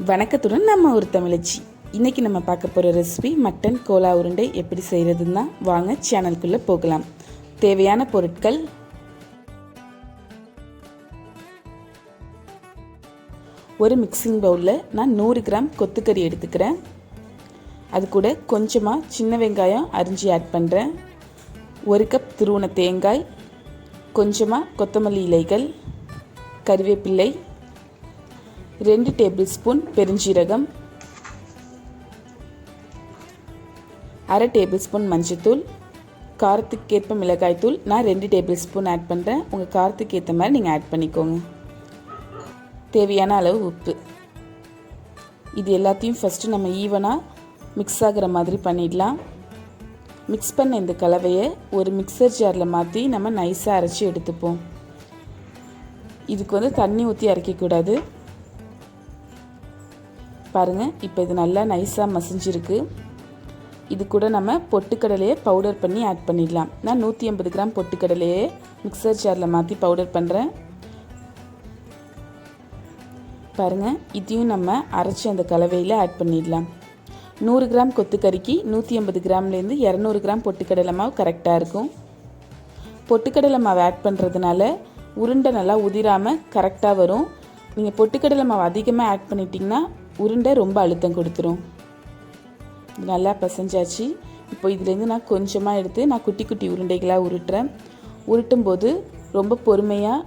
வணக்கத்துடன் நம்ம ஒரு தமிழச்சி. இன்றைக்கி நம்ம பார்க்க போகிற ரெசிபி மட்டன் கோலா உருண்டை எப்படி செய்கிறதுன்னு தான். வாங்க சேனலுக்குள்ளே போகலாம். தேவையான பொருட்கள்: ஒரு மிக்சிங் பவுலில் நான் 100 கிராம் கொத்துக்கறி எடுத்துக்கிறேன். அது கூட கொஞ்சமாக சின்ன வெங்காயம் அரிஞ்சு ஆட் பண்ணுறேன். 1 கப் துருவன தேங்காய், கொஞ்சமாக கொத்தமல்லி இலைகள், கறிவேப்பிள்ளை, 2 டேபிள் ஸ்பூன் பெருஞ்சீரகம், 1/2 டேபிள் ஸ்பூன் மஞ்சத்தூள், காரத்துக்கேற்ப மிளகாய்த்தூள் நான் 2 டேபிள் ஸ்பூன் ஆட் பண்ணுறேன். உங்கள் காரத்துக்கு ஏற்ற மாதிரி நீங்கள் ஆட் பண்ணிக்கோங்க. தேவையான அளவு உப்பு. இது எல்லாத்தையும் ஃபஸ்ட்டு நம்ம ஈவனாக மிக்ஸ் ஆகிற மாதிரி பண்ணிடலாம். மிக்ஸ் பண்ண இந்த கலவையை ஒரு மிக்சர் ஜாரில் மாற்றி நம்ம நைஸாக அரைச்சி எடுத்துப்போம். இதுக்கு தண்ணி ஊற்றி அரைக்கக்கூடாது. பாருங்கள், இப்போ இது நல்லா நைஸாக மசிஞ்சிருக்கு. இது கூட நம்ம பொட்டுக்கடலையை பவுடர் பண்ணி ஆட் பண்ணிடலாம். நான் 180 கிராம் பொட்டுக்கடலையை மிக்சர் ஜாரில் மாற்றி பவுடர் பண்ணுறேன். பாருங்கள், இதையும் நம்ம அரைச்சி அந்த கலவையில் ஆட் பண்ணிடலாம். 100 கிராம் கொத்துக்கறிக்கு 180 கிராம்லேருந்து 200 கிராம் பொட்டுக்கடலை மாவு கரெக்டாக இருக்கும். பொட்டுக்கடலை மாவு ஆட் பண்ணுறதுனால உருண்டை நல்லா உதிராமல் கரெக்டாக வரும். நீங்கள் பொட்டுக்கடலை மாவு அதிகமாக ஆட் பண்ணிட்டீங்கன்னா உருண்டை ரொம்ப அழுத்தம் கொடுத்துரும். நல்லா பசைஞ்சாச்சு. இப்போ இதுலேருந்து நான் கொஞ்சமாக எடுத்து நான் குட்டி குட்டி உருண்டைகளாக உருட்டுறேன். உருட்டும் போது ரொம்ப பொறுமையாக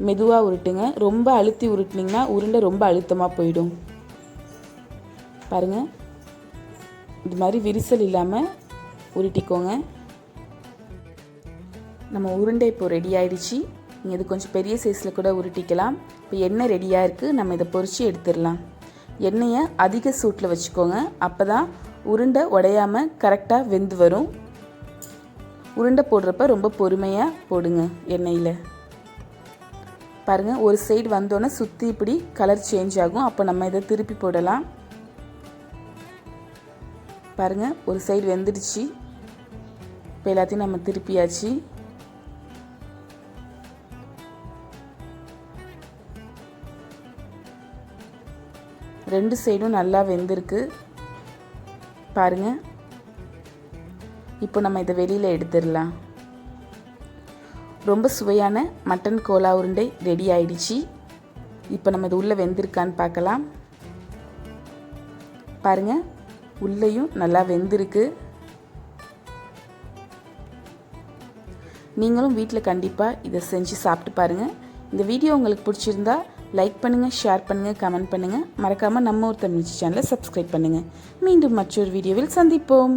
மெதுவாக உருட்டுங்க. ரொம்ப அழுத்தி உருட்டினீங்கன்னா உருண்டை ரொம்ப அழுத்தமாக போயிடும். பாருங்கள், இது மாதிரி விரிசல் இல்லாமல் உருட்டிக்கோங்க. நம்ம உருண்டை இப்போ ரெடி ஆகிடுச்சு. நீங்கள் இது கொஞ்சம் பெரிய சைஸில் கூட உருட்டிக்கலாம். இப்போ எண்ணெய் ரெடியாக இருக்குது. நம்ம இதை பொரித்து எடுத்துடலாம். எண்ணெயை அதிக சூட்டில் வச்சுக்கோங்க. அப்போ தான் உருண்டை உடையாமல் கரெக்டாக வெந்து வரும். உருண்டை போடுறப்ப ரொம்ப பொறுமையாக போடுங்க எண்ணெயில். பாருங்கள், ஒரு சைடு வந்தோன்னே சுற்றி இப்படி கலர் சேஞ்ச் ஆகும். அப்போ நம்ம இதை திருப்பி போடலாம். பாருங்கள், ஒரு சைடு வெந்துடுச்சு. இப்போ எல்லாத்தையும் நம்ம திருப்பியாச்சு. ரெண்டு சைடும் நல்லா வெந்திருக்கு. பாருங்கள், இப்போ நம்ம இதை வெளியில் எடுத்துடலாம். ரொம்ப சுவையான மட்டன் கோலா உருண்டை ரெடி ஆயிடுச்சு. இப்போ நம்ம இது உள்ளே வெந்திருக்கான்னு பார்க்கலாம். பாருங்கள், உள்ளேயும் நல்லா வெந்திருக்கு. நீங்களும் வீட்டில் கண்டிப்பாக இதை செஞ்சு சாப்பிட்டு பாருங்கள். இந்த வீடியோ உங்களுக்கு பிடிச்சிருந்தா லைக் பண்ணுங்கள், ஷேர் பண்ணுங்கள், கமெண்ட் பண்ணுங்கள். மறக்காமல் நம்ம ஒரு தமிழ் சேனலை சப்ஸ்கிரைப் பண்ணுங்கள். மீண்டும் மற்றொரு வீடியோவில் சந்திப்போம்.